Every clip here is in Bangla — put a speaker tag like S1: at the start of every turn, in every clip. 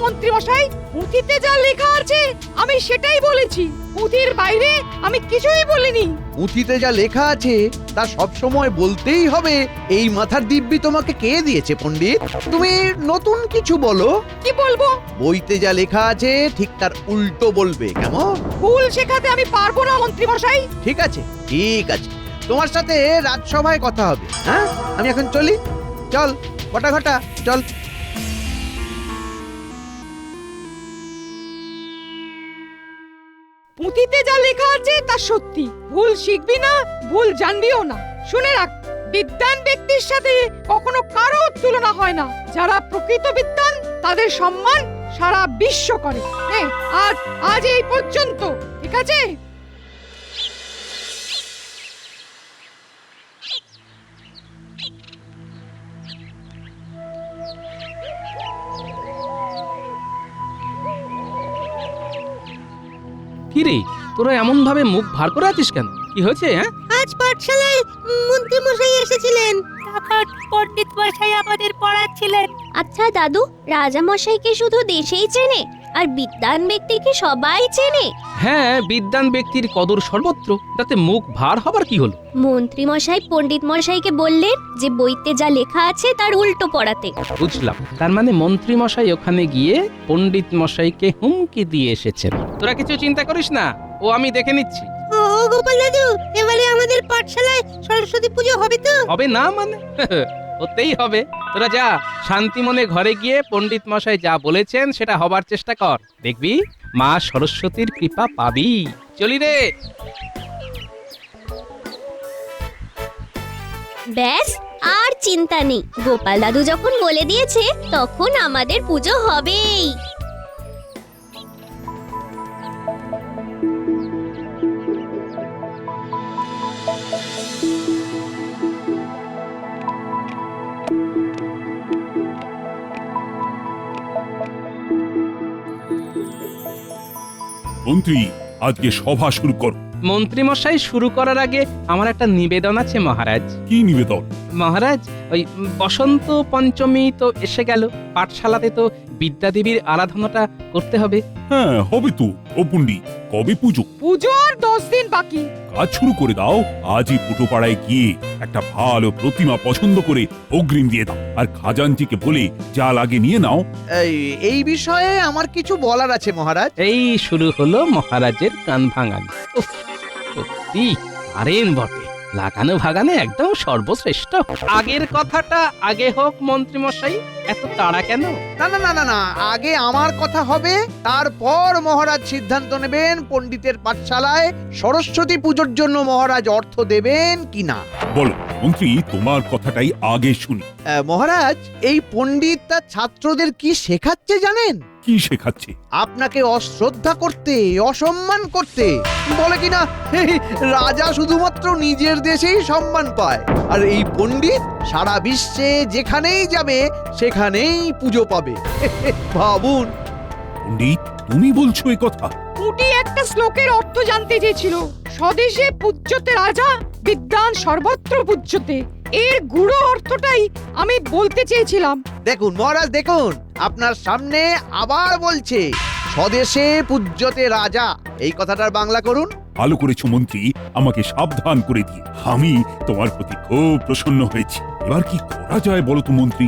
S1: মন্ত্রী মশাই, পুঁথিতে যা লেখা আছে আমি সেটাই বলেছি, পুঁথির বাইরে আমি কিছুই বলিনি।
S2: পুঁথিতে যা লেখা আছে তা সব সময় বলতেই হবে, এই মাথার দিব্যি তোমাকে কে দিয়েছে পণ্ডিত? তুমি নতুন কিছু বলো।
S1: কি বলবো?
S2: বইতে যা লেখা আছে ঠিক তার উল্টো বলবে, কেমন?
S1: ভুল শেখাতে আমি পারবো না মন্ত্রী মশাই।
S2: ঠিক আছে, ঠিক আছে, তোমার সাথে রাজসভায় কথা হবে। হ্যাঁ, আমি এখন চলি। চল ঘটা ঘটা, চল।
S1: পুঁথিতে যা লেখা আছে তা সত্যি, ভুল শিখবি না, ভুল জানবিও না। শুনে রাখ, বিদ্বান ব্যক্তির সাথে কখনো কারো তুলনা হয় না। যারা প্রকৃত বিদ্বান তাদের সম্মান সারা বিশ্ব করে। আজ এই পর্যন্ত, ঠিক আছে?
S3: কি রে, তোরা এমন ভাবে মুখ ভার করে আছিস কেন? কি হয়েছে?
S4: আজ পাঠশালায় মন্ত্রী মশাই এসেছিলেন, তখন পণ্ডিত মশাই আমাদের পড়াচ্ছিলেন।
S5: আচ্ছা দাদু, রাজা মশাইকে শুধু দেশেই চেনে আর বিদ্বান ব্যক্তিকে সবাই চেনে?
S3: হ্যাঁ, বিদ্বান ব্যক্তির কদর সর্বত্র, তাতে মুখ ভার হবার কি হলো?
S5: মন্ত্রী মশাই পণ্ডিত মশাইকে বললেন যে বইতে যা লেখা আছে তার উল্টো পড়াতে।
S3: বুঝলাম, তার মানে মন্ত্রী মশাই ওখানে গিয়ে পণ্ডিত মশাইকে হুমকি দিয়ে এসেছেন। তোরা কিছু চিন্তা করিস না, ও আমি দেখে নিচ্ছি।
S4: ও গোপাল দাদু, এবারে আমাদের পাঠশালায় সরস্বতী পুজো হবে তো?
S3: হবে না মানে? হতেই হবে। তোরা যা, শান্তি মনে ঘরে গিয়ে পণ্ডিত মশাই যা বলেছেন সেটা হবার চেষ্টা কর, দেখবি মা সরস্বতীর কৃপা পাবি। চলি রে।
S5: ব্যাস, আর চিন্তা নেই। গোপাল দাদু যখন বলে দিয়েছে তখন আমাদের পুজো হবেই।
S6: মন্ত্রী, আজকে সভা শুরু করো।
S3: মন্ত্রী মশাই শুরু করার আগে আমার একটা নিবেদন আছে মহারাজ।
S6: কি নিবেদন?
S3: মহারাজ, ওই বসন্ত পঞ্চমী তো এসে গেল, পাঠশালাতে তো বিদ্যাদেবীর আরাধনাটা করতে হবে।
S6: হ্যাঁ, হবে তো। ও পণ্ডিত, কবে পুজো?
S1: পুজোর 10 দিন বাকি।
S6: কাজ শুরু করে দাও। আজই পুটোপাড়ায় গিয়ে একটা ভালো প্রতিমা পছন্দ করে অগ্রিম দিয়ে দাও, আর খাজাঞ্চিকে বলে যা লাগে নিয়ে নাও।
S2: এই বিষয়ে আমার কিছু বলার আছে মহারাজ।
S3: এই শুরু হলো মহারাজের কান ভাঙানি। উফ, সত্যি পারেন বটে, লাগানো ভাগানে একদম সর্বশ্রেষ্ঠ। আগের কথাটা আগে হোক মন্ত্রী মশাই, এত তাড়া কেন?
S2: না না না না না, আগে আমার কথা হবে, তারপর মহারাজ সিদ্ধান্ত নেবেন পণ্ডিতের পাঠশালায় সরস্বতী পুজোর জন্য মহারাজ অর্থ দেবেন কিনা।
S6: বলো মন্ত্রী, তোমার কথাটাই আগে শুনি।
S2: মহারাজ, এই পণ্ডিত তার ছাত্রদের কি শেখাচ্ছে জানেন?
S6: কি শেখাচ্ছে?
S2: আপনাকে অশ্রদ্ধা করতে, অসম্মান করতে। বলে কিনা রাজা শুধুমাত্র নিজের দেশেই সম্মান পায়, আর এই পণ্ডিত সারা বিশ্বে যেখানেই যাবে সেখানেই পুজো পাবে। ভাবুন।
S6: পণ্ডিত, তুমি বলছো এ কথা?
S1: পুটি একটা শ্লোকের অর্থ জানতে চেয়েছিল, স্বদেশে পূজ্যতে রাজা, বিদ্বান সর্বত্র পূজ্যতে। এর গুড়ো অর্থটাই আমি বলতে চেয়েছিলাম।
S2: দেখুন মহারাজ, দেখুন, আপনার সামনে আবার বলছে স্বদেশে পূজ্যতে রাজা। এই কথাটার বাংলা করুন।
S6: ভালো করেছো মন্ত্রী, আমাকে সাবধান করে দিয়ে। আমি তোমার প্রতি খুব প্রসন্ন হয়েছি। এবার কি করা যায় বলো তো মন্ত্রী,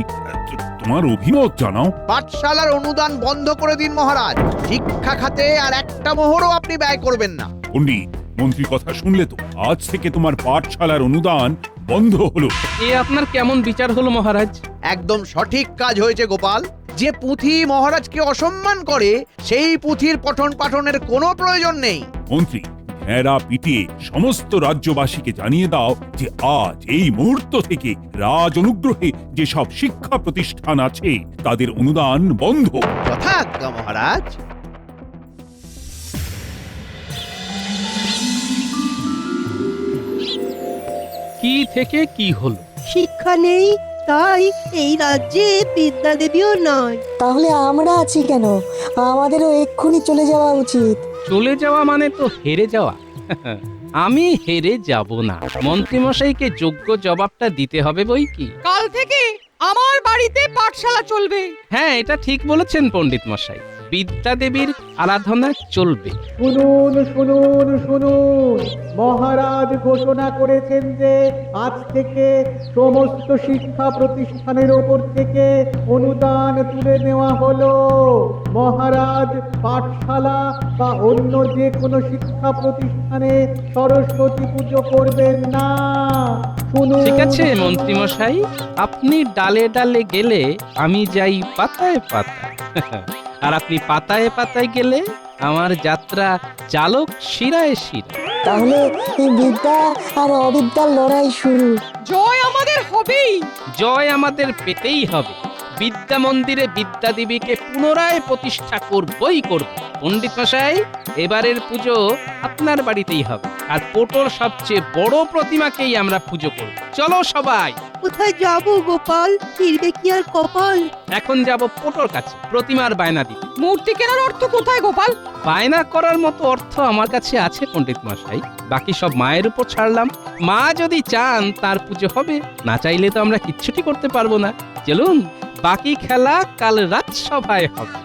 S6: তোমার অভিমত জানাও।
S2: পাঠশালার অনুদান বন্ধ করে দিন মহারাজ। শিক্ষা খাতে আর একটা মোহরও আপনি ব্যয় করবেন না।
S6: পণ্ডিত, মন্ত্রীর কথা শুনলে তো? আজ থেকে তোমার পাঠশালার অনুদান বন্ধ হলো।
S3: এ আপনার কেমন বিচার হলো মহারাজ?
S2: একদম সঠিক কাজ হয়েছে গোপাল। যে পুঁথি মহারাজকে অসম্মান করে সেই পুঁথির পঠন পাঠনের কোনো প্রয়োজন নেই।
S6: মন্ত্রী, ঘেরা পিটিয়ে সমস্ত রাজ্যবাসীকে জানিয়ে দাও যে আজ এই মুহূর্ত থেকে রাজ অনুগ্রহে যেসব শিক্ষা প্রতিষ্ঠান আছে তাদের অনুদান বন্ধ।
S2: যথাজ্ঞা মহারাজ।
S3: কি থেকে কি হলো?
S4: শিক্ষা নেই, তাই এই রাজ্যে বিদ্যা দেবীও নয়।
S7: তাহলে আমরা আছি কেন? আমাদেরও এক্ষুনি চলে যাওয়া উচিত।
S3: চলে যাওয়া মানে তো হেরে যাওয়া। আমি হেরে যাব না, মন্ত্রীমশাইকে যোগ্য জবাবটা দিতে হবে বই কি।
S1: কাল থেকে আমার বাড়িতে পাঠশালা চলবে।
S3: হ্যাঁ, এটা ঠিক বলেছেন পণ্ডিত মশাই, বিদ্যা দেবীর আরাধনা চলবে।
S8: শুনুন শুনুন শুনুন, মহারাজ ঘোষণা করেছেন যে আজ থেকে সমস্ত শিক্ষা প্রতিষ্ঠানের ওপর থেকে অনুদান তুলে নেওয়া হলো। মহারাজ পাঠশালা বা অন্য যে কোনো শিক্ষা প্রতিষ্ঠানে সরস্বতী পুজো করবেন না। শুনুন।
S3: ঠিক আছে মন্ত্রী মশাই, আপনি ডালে ডালে গেলে আমি যাই পাতায় পাতায়, আর আপনি পাতায় পাতায় গেলে আমার যাত্রা চালক শিরায় শিরা।
S7: তাহলে এই বিদ্যা আর অবিদ্যার লড়াই শুরু।
S1: জয় আমাদের হবেই।
S3: জয় আমাদের পেতেই হবে। বিদ্যা মন্দিরে বিদ্যা দেবীকে পুনরায় প্রতিষ্ঠা করবই করব। পণ্ডিত মশাই, এবারের পুজো আপনার বাড়িতেই হবে, আর পোটোর সবচেয়ে বড় প্রতিমাকেই আমরা পুজো করব। চলো সবাই।
S4: কোথায় যাব গোপাল? ফিরবে কি আর কপাল?
S3: এখন যাব পোটোর কাছে প্রতিমার বায়না দিতে।
S1: মূর্তি কেনার অর্থ কোথায় গোপাল?
S3: বায়না করার মতো অর্থ আমার কাছে আছে পণ্ডিত মশাই, বাকি সব মায়ের উপর ছাড়লাম। মা যদি চান তার পুজো হবে, না চাইলে তো আমরা কিচ্ছুটি করতে পারবো না। চলুন, বাকি খেলা কাল রাজসভায় হবে।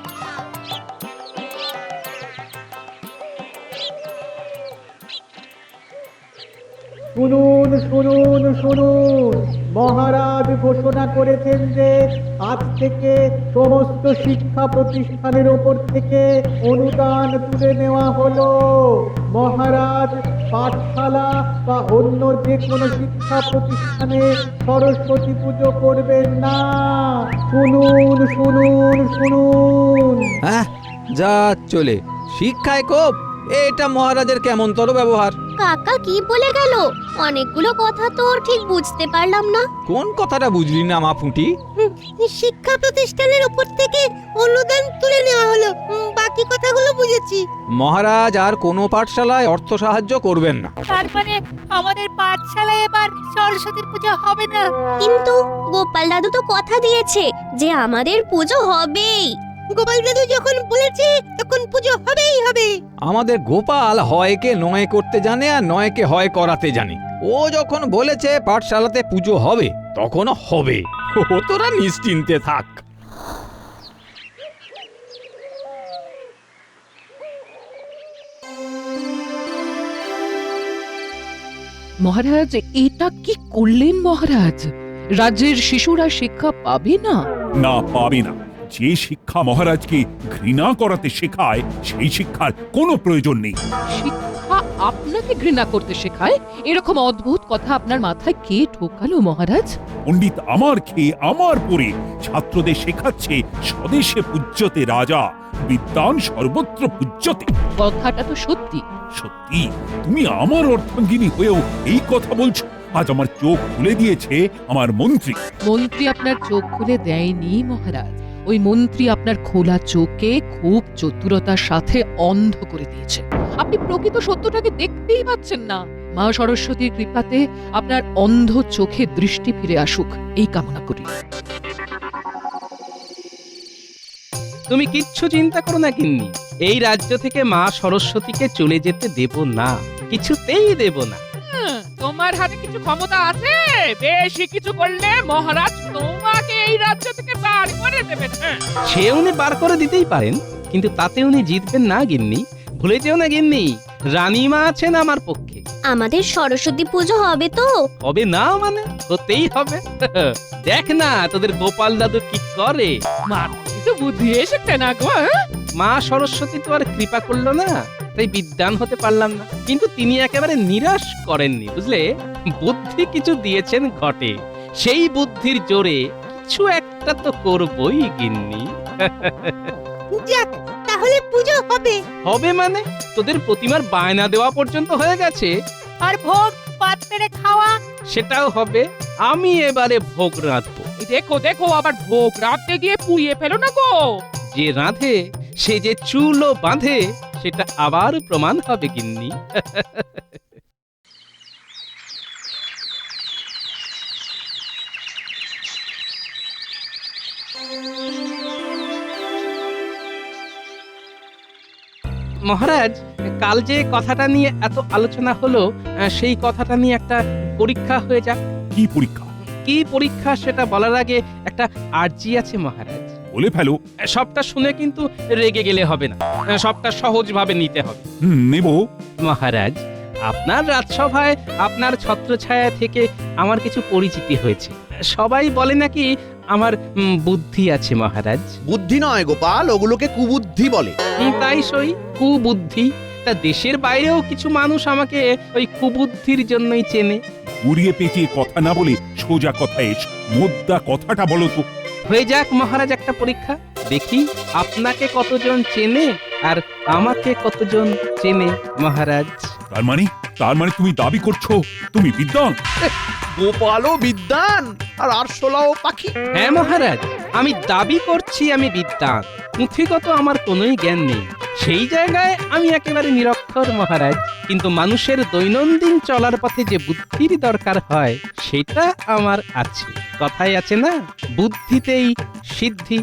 S8: শুনুন শুনুন শুনুন, মহারাজ ঘোষণা করেছেন যে আজ থেকে সমস্ত শিক্ষা প্রতিষ্ঠানের ওপর থেকে অনুদান তুলে নেওয়া হলো। মহারাজ পাঠশালা বা অন্য যে কোনো শিক্ষা প্রতিষ্ঠানে সরস্বতী পুজো করবেন না। শুনুন শুনুন শুনুন।
S9: হ্যাঁ, যা চলে শিক্ষায় কোপ, এটা মহারাজের কেমনতর ব্যবহার।
S5: কাকা কি বলে গেল? অনেকগুলো কথা তো ঠিক বুঝতে পারলাম না।
S9: কোন কথাটা বুঝলি না মা ফুটি?
S4: শিক্ষা প্রতিষ্ঠানের উপর থেকে অনুদান তুলে নেওয়া হলো, বাকি কথাগুলো বুঝেছি।
S9: মহারাজ আর কোনো পাঠশালায় অর্থ সাহায্য করবেন না।
S4: তার মানে আমাদের পাঠশালায় এবার সরস্বতীর পূজা হবে না।
S5: কিন্তু গোপাল দাদু তো কথা দিয়েছে যে আমাদের পুজো হবেই।
S4: গোপাল দাদু যখন বলেছে তখন পুজো হবেই হবে।
S9: আমাদের গোপাল হয়কে নয় করতে জানে আর নয়কে হয় করাতে জানে। ও যখন বলেছে পাঠশালাতে পুজো হবে, তখনও হবে। ও তোরা নিশ্চিন্তে থাক।
S10: মহারাজ, এটা কি করলেন মহারাজ? রাজ্যের শিশুরা শিক্ষা পাবে না?
S6: না, পাবে না। যে শিক্ষা মহারাজকে ঘৃণা করাতে শেখায় সেই শিক্ষার কোনো প্রয়োজন নেই।
S10: শিক্ষা আপনাকে ঘৃণা করতে শেখায়? এরকম অদ্ভুত কথা আপনার মাথায় কে ঢোকালো মহারাজ?
S6: পণ্ডিত আমার খেয়ে আমার পরে ছাত্রদের শেখাচ্ছে স্বদেশে পূজ্যতে রাজা, বিদ্বান সর্বত্র পূজ্যতে।
S10: কথাটা তো সত্যি।
S6: সত্যি? তুমি আমার অর্ধাঙ্গিনী হয়েও এই কথা বলছো? আজ আমার চোখ খুলে দিয়েছে আমার মন্ত্রী।
S10: মন্ত্রী আপনার চোখ খুলে দেয়নি মহারাজ, ওই মন্ত্রী আপনার খোলা চোখে খুব চতুরতার সাথে অন্ধ করে দিয়েছে। আপনি প্রকৃত সত্যটাকে দেখতেই পাচ্ছেন না। মা সরস্বতীর কৃপাতে আপনার অন্ধ চোখে দৃষ্টি ফিরে আসুক, এই কামনা করি।
S3: তুমি কিচ্ছু চিন্তা করো না গিন্নি, এই রাজ্য থেকে মা সরস্বতীকে চলে যেতে দেব না, কিছুতেই দেব না।
S1: তোমার হাতে কিছু ক্ষমতা আছে? বেশি কিছু করলে মহারাজ তোমাকে এই রাজ্য থেকে বার করে দেবেন।
S3: সে উনি বার করে দিতেই পারেন, কিন্তু তাতে উনি জিতবেন না গিন্নি। ভুলে যেও না গিন্নি, রানীমা আছেন আমার পক্ষে।
S5: আমাদের সরস্বতী পুজো হবে তো?
S3: হবে না মানে? হতেই হবে। দেখ না তোদের গোপাল দাদু কি করে।
S1: কিছু বুদ্ধি এসেছে না গো?
S3: মা সরস্বতী তো আর কৃপা করলো না, তাই বিদ্বান হতে পারলাম না। কিন্তু তিনি একেবারে নিরাশ করেননি, বুঝলে। বুদ্ধি কিছু দিয়েছেন ঘটে, সেই বুদ্ধির জোরে কিছু একটা তো করবই গিন্নি।
S4: যাক, তাহলে পুজো হবে।
S3: হবে মানে? তোদের প্রতিমার বায়না দেওয়া পর্যন্ত হয়ে গেছে।
S4: আর ভোগ পাত পেরে খাওয়া?
S3: সেটাও হবে। আমি এবারে ভোগ রাঁধবো।
S1: দেখো দেখো, আবার ভোগ রাঁধতে গিয়ে পুড়িয়ে ফেলো না গো।
S3: যে রাঁধে সে যে চুলও বাঁধে, সেটা আবার প্রমাণ হবে গিন্নি। মহারাজ, কাল যে কথাটা নিয়ে এত আলোচনা হলো, সেই কথাটা নিয়ে একটা পরীক্ষা হয়ে যাক।
S6: কি পরীক্ষা?
S3: কি পরীক্ষা সেটা বলার আগে একটা আর্জি আছে মহারাজ।
S6: বলে ফেলো।
S3: সবটা শুনে কিন্তু রেগে গেলে হবে না, সবটা সহজভাবে নিতে হবে।
S6: নেব।
S3: মহারাজ, আপনার রাজসভায় আপনার ছত্রছায়া থেকে আমার কিছু পরিচিতি হয়েছে। সবাই বলে নাকি আমার বুদ্ধি আছে মহারাজ।
S2: বুদ্ধি নয় গোপাল, ওগুলোকে কুবুদ্ধি বলে।
S3: তাই সই, কুবুদ্ধি। তা দেশের বাইরেও কিছু মানুষ আমাকে ওই কুবুদ্ধির জন্যই চেনে।
S6: উড়িয়ে পেঁচিয়ে কথা না বলে সোজা কথা এসো। মোদ্দা কথাটা বলো তো।
S3: হয়ে যাক মহারাজ একটা পরীক্ষা, দেখি আপনাকে কতজন চেনে আর আমাকে কতজন চেনে মহারাজ।
S6: তার মানে তুমি দাবি করছো তুমি বিদ্বান?
S2: গোপালও বিদ্বান আর আরশোলাও পাখি।
S3: হ্যাঁ মহারাজ, আমি দাবি করছি আমি বিদ্বান, পুঁথিগত আমার কোনোই জ্ঞান নেই। সেই জায়গায় আমি একেবারে নিরক্ষর মহারাজ, কিন্তু মানুষের দৈনন্দিন চলার পথে যে বুদ্ধির দরকার হয় সেটা আমার আছে। কথাই আছে না, বুদ্ধিতেই সিদ্ধি।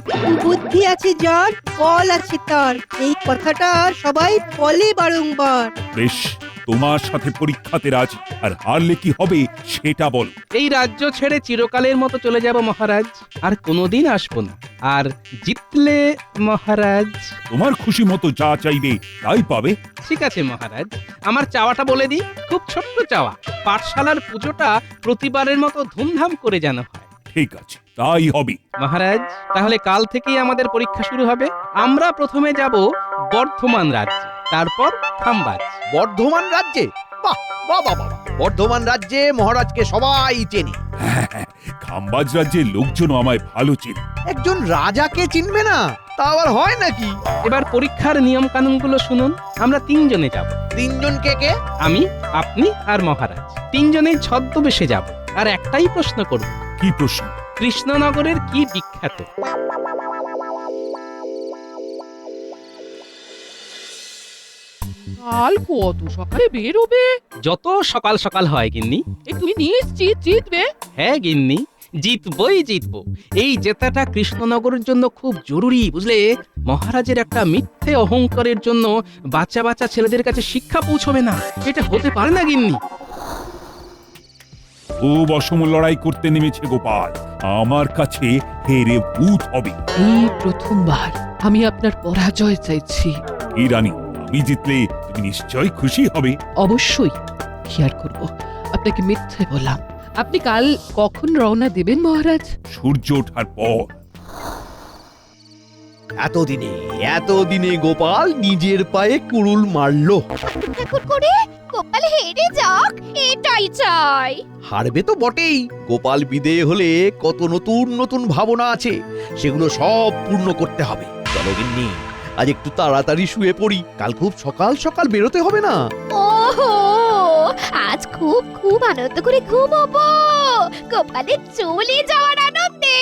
S4: বুদ্ধি আছে যার, বল আছে তার, এই কথাটা সবাই বলে বারংবার।
S6: বেশ, তোমার সাথে পরীক্ষাতে রাজি, আর হারলে কি হবে সেটা বলো।
S3: এই রাজ্য ছেড়ে চিরকালের মতো চলে যাব মহারাজ, আর কোনোদিন আসবো না। আর জিতলে মহারাজ?
S6: তোমার খুশি মতো যা চাইবে তাই পাবে।
S3: ঠিক আছে মহারাজ, আমার চাওয়াটা বলে দিই, খুব ছোট্ট চাওয়া। পাঠশালার পুজোটা প্রতিবারের মতো ধুমধাম করে যেন হয়।
S6: ঠিক আছে, তাই হবে।
S3: মহারাজ, তাহলে কাল থেকেই আমাদের পরীক্ষা শুরু হবে। আমরা প্রথমে যাব বর্ধমান রাজ্যে, তারপর খাম্বাজ।
S2: বর্ধমান রাজ্যে? বাহ বাহ বাহ বাহ! বর্ধমান রাজ্যে মহারাজকে সবাই চেনে।
S6: খাম্বাজ রাজ্যের লোকজন আমায় ভালো চেনে।
S2: একজন রাজাকে চিনবে না, তা আবার হয় নাকি?
S3: এবার পরীক্ষার নিয়ম কানুনগুলো শুনুন। আমরা 3 জনে যাব।
S2: 3 জন কে কে?
S3: আমি, আপনি আর মহারাজ। 3 জনেই ছদ্মবেশে যাব, আর একটাই প্রশ্ন করব।
S6: কি প্রশ্ন?
S3: কৃষ্ণনগরের কি বিখ্যাত?
S10: কাল কত সকালে বেরোবে?
S3: যত সকাল সকাল হয় গিন্নি।
S10: তুমি নিশ্চিত জিতবে?
S3: হ্যাঁ গিন্নি, জিতবই জিতবো। এই জেতাটা কৃষ্ণনগরের জন্য খুব জরুরি, বুঝলে? মহারাজের একটা মিথ্যে অহংকারের জন্য বাচ্চা বাচ্চা ছেলেদের কাছে শিক্ষা পৌঁছবে না, এটা হতে পারে না গিন্নি।
S6: খুব অসম লড়াই করতে নেমেছে গোপাল, আমার কাছে হেরে ভূত হবে।
S10: এই প্রথমবার আমি আপনার পরাজয় চাইছি।
S6: এই রানী, আমি জিতলে তুমি নিশ্চয় খুশি হবে।
S10: অবশ্যই। কি আর করব, আপনাকে মিথ্যে বললাম। আপনি কাল কখন রওনা দেবেন মহারাজ?
S6: সূর্য ওঠার পর।
S2: এতদিনে গোপাল নিজের পায়ে কুড়ুল মারলো।
S5: ঠাকুর করে গোপাল হেরে যাক, এটাই চাই।
S2: হারবে তো বটেই। গোপাল বিদেয় হলে কত নতুন নতুন ভাবনা আছে, সেগুলো সব পূর্ণ করতে হবে। চলো গিন্নি, আজ একটু তাড়াতাড়ি শুয়ে পড়ি, কাল খুব সকাল সকাল বেরোতে হবে না?
S5: ওহো, আজ খুব খুব আনন্দ করে ঘুমোবো, গোপালের চলে যাওয়ার আনন্দে।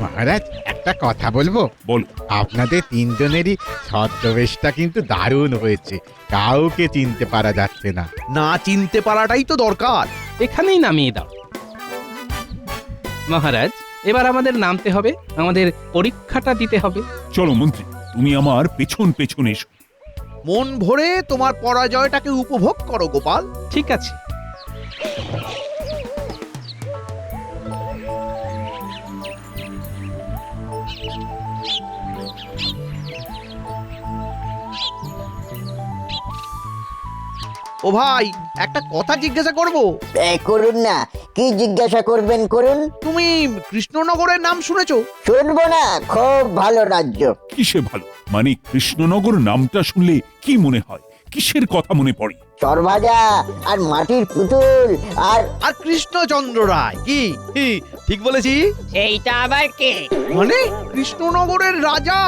S11: মহারাজ, একটা কথা বলবো?
S6: বল।
S11: আপনাদের 3 জনেরই ছদ্মবেশটা কিন্তু দারুণ হয়েছে, কাউকে চিনতে পারা যাচ্ছে না।
S2: না চিনতে পারাটাই তো দরকার।
S3: এখানেই নামিয়ে দাও মহারাজ। এবার আমাদের নামতে হবে, আমাদের পরীক্ষাটা দিতে হবে।
S6: চলো মন্ত্রী, তুমি আমার পেছন পেছন এসো।
S2: মন ভরে তোমার পরাজয়টাকে উপভোগ করো গোপাল।
S3: ঠিক আছে।
S2: ও ভাই, একটা কথা জিজ্ঞাসা করব।
S7: করুন না, কি জিজ্ঞাসা করবেন করুন।
S2: তুমি কৃষ্ণনগরের নাম শুনেছো?
S7: শুনবো না, খুব ভালো রাজ্য।
S6: কিসে ভালো? মানে কৃষ্ণনগর নামটা শুনলে কি মনে হয়? কিসের কথা মনে পড়ে?
S7: চরভাজা আর মাটির পুতুল আর
S2: কৃষ্ণচন্দ্র রায়। কি ঠিক বলেছি?
S4: এইটা আবার কে?
S2: মানে কৃষ্ণনগরের রাজা।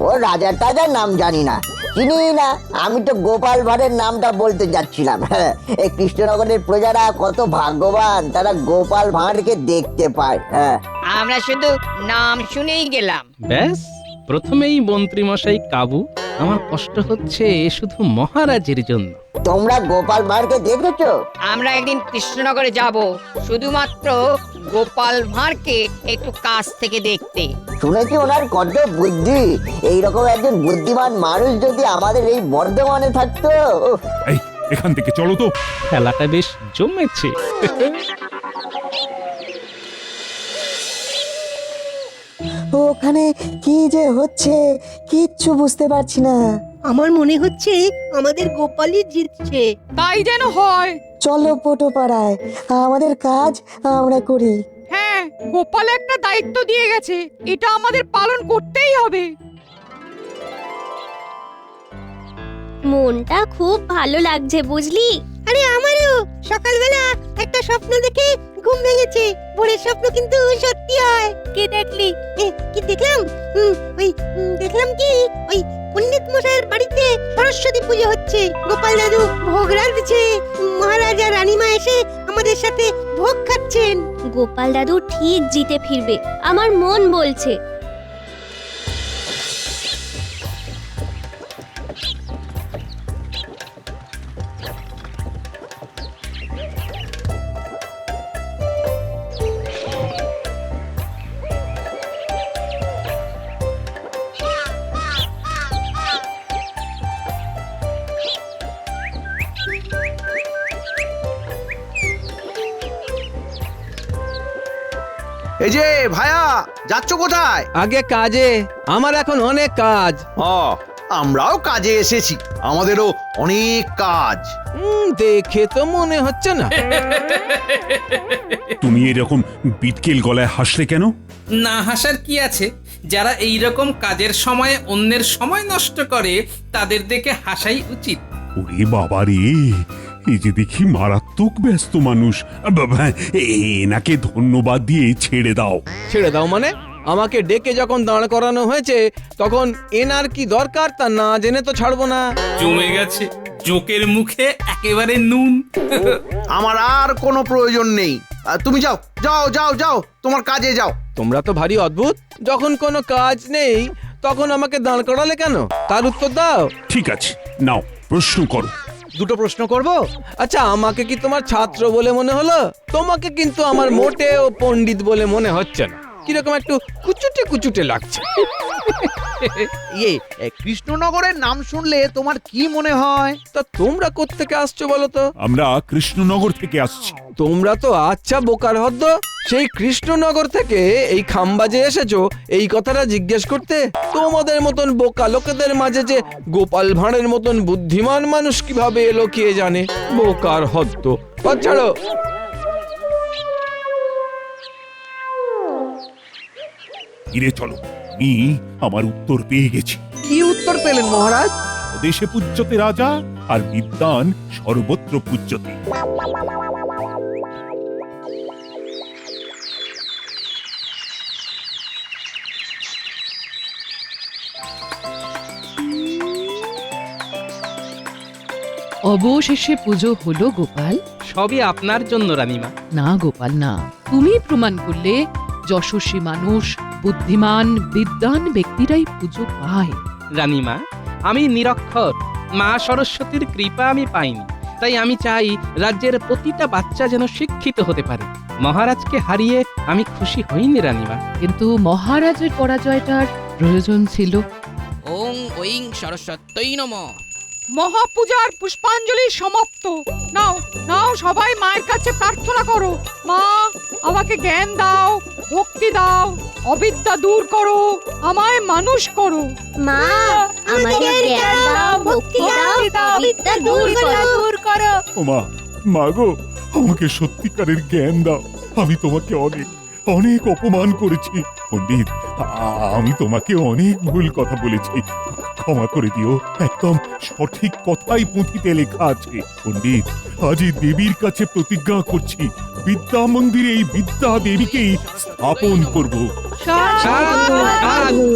S7: ও রাজা টাজার নাম জানি না, চিনি না। আমি তো গোপাল ভাঁড়ের নামটা বলতে যাচ্ছিলাম। এই কৃষ্ণনগরের প্রজারা কত ভাগ্যবান, তারা গোপাল ভাঁড়কে দেখতে পায়।
S4: আমরা শুধু নাম শুনেই গেলাম।
S3: ব্যাস, প্রথমেই মন্ত্রী মশাই কাবু। আমার কষ্ট হচ্ছে শুধু মহারাজের জন্য।
S7: তোমরা গোপাল ভাঁড়কে দেখেছো?
S12: আমরা একদিন কৃষ্ণনগরে যাব শুধুমাত্র গোপাল ভাঁড়কে একটু কাছ থেকে দেখতে।
S7: শুনেছি ওনার কত বুদ্ধি। এইরকম একজন বুদ্ধিমান মানুষ যদি আমাদের এই বর্ধমানে থাকতো, উফ।
S6: এই এখান থেকে চলো তো।
S3: খেলাটা বেশ জমেছে।
S7: ওখানে কি যে হচ্ছে কিচ্ছু বুঝতে পারছি না।
S4: আমার মনে হচ্ছে আমাদের গোপালই জিতছে।
S1: তাই যেন হয়।
S7: চলো পোটো পাড়ায়, আমাদের কাজ আমরা করি।
S1: হ্যাঁ, গোপাল একটা দায়িত্ব দিয়ে গেছে, এটা আমাদের পালন করতেই হবে।
S5: মনটা খুব ভালো লাগছে বুঝলি।
S4: আরে আমারও সকালবেলা একটা স্বপ্ন দেখে ঘুম ভেঙেছে। ভোরের স্বপ্ন কিন্তু সত্যি হয়।
S5: কি দেখলি?
S4: কি দেখলাম? দেখলাম কি ওই পণ্ডিত মশাইয়ের বাড়িতে সরস্বতী পুজো হচ্ছে। গোপাল দাদু ভোগ রাঁধছে, মহারাজা রানীমা এসে আমাদের সাথে ভোগ খাচ্ছেন।
S5: গোপাল দাদু ঠিক জিতে ফিরবে, আমার মন বলছে।
S2: এই যে ভায়া, যাচ্ছ কোথায়?
S9: আগে কাজে, আমার এখন অনেক কাজ।
S2: আমরাও কাজে এসেছি, আমাদেরও অনেক কাজ।
S9: দেখে তো মনে হচ্ছে না।
S6: তুমি এরকম বিটকেল গলায় হাসলে কেন?
S3: না হাসার কি আছে? যারা এই রকম কাজের সময় অন্যের সময় নষ্ট করে তাদের দেখে হাসাই উচিত।
S6: ওরে বাবা রে, এই যে দেখি মারাত্মক ব্যস্ত মানুষ। এনাকে ধন্যবাদ দিয়ে ছেড়ে দাও।
S9: ছেড়ে দাও মানে? আমাকে ডেকে যখন দাঁড় করানো হয়েছে তখন এনার কি দরকার তা না জেনে তো ছাড়বো না।
S3: জমে গেছে জোকের মুখে একেবারে নুন।
S2: আমার আর কোনো প্রয়োজন নেই, তুমি যাও যাও যাও যাও, তোমার কাজে যাও।
S9: তোমরা তো ভারী অদ্ভুত, যখন কোনো কাজ নেই তখন আমাকে দাঁড় করালে কেন তার উত্তর দাও।
S6: ঠিক আছে, নাও প্রশ্ন করো।
S2: দুটো প্রশ্ন করব?
S9: আচ্ছা, আমাকে কি তোমার ছাত্র বলে মনে হলো? তোমাকে কিন্তু আমার মোটেও পণ্ডিত বলে মনে হচ্ছে না, কিরকম একটু কুচুটে কুচুটে লাগছে।
S2: কৃষ্ণনগরের নাম শুনলে তোমার কি মনে হয়?
S9: তা তোমরা কোত্থেকে আসছো বলো তো?
S6: আমরা কৃষ্ণনগর থেকে আসছি।
S9: তোমরা তো আচ্ছা বোকার হদ্দ, সেই কৃষ্ণনগর থেকে এই খাম্বাজে এসেছো এই কথাটা জিজ্ঞেস করতে? তোমাদের মতন বোকা লোকেদের মাঝে যে গোপাল ভাঁড়ের মতন বুদ্ধিমান মানুষ কিভাবে এলো কে জানে। বোকার হদ্দ। ছাড়ো।
S6: ফিরে চলো, আমি আমার উত্তর পেয়ে গেছি।
S2: কি উত্তর পেলেন মহারাজ?
S6: দেশে পূজ্যতে রাজা আর বিদ্বান সর্বত্র পূজ্যতে।
S10: অবশেষে পুজো হলো গোপাল।
S3: সবই আপনার জন্য রানীমা।
S10: না গোপাল না, তুমি প্রমাণ করলে যশস্বী মানুষ, বুদ্ধিমান বিদ্বান ব্যক্তিরাই পুজো পায়।
S3: রানীমা, আমি নিরক্ষর, মা সরস্বতীর কৃপা আমি পাইনি, তাই আমি চাই রাজ্যের প্রতিটা বাচ্চা যেন শিক্ষিত হতে পারে। মহারাজকে হারিয়ে আমি খুশি হইনি রানীমা।
S10: কিন্তু মহারাজের পরাজয়টার প্রয়োজন ছিল।
S12: ওং ওং সরস্বতী নমঃ।
S1: মহাপূজার পুষ্পাঞ্জলি সমাপ্ত। নাও নাও, সবাই মায়ের কাছে প্রার্থনা করো। মা, আমাকে জ্ঞান দাও, ভক্তি দাও, অবিদ্যা দূর করো, আমায় মানুষ করো।
S5: মা, আমাদের জ্ঞান দাও, ভক্তি দাও, অবিদ্যা দূর করো।
S6: ওমা, মাগো, আমাকে সত্যিকারের জ্ঞান দাও। আমি তোমাকে অনেক অনেক অপমান করেছি পণ্ডিত। আমি তোমাকে অনেক ভুল কথা বলেছি, ক্ষমা করে দিও। একদম সঠিক কথাই পুঁথিতে লেখা আছে পণ্ডিত। আজ এই দেবীর কাছে প্রতিজ্ঞা করছি, বিদ্যা মন্দিরে এই বিদ্যা দেবীকেই স্থাপন করব।
S1: সাধু, সাধু।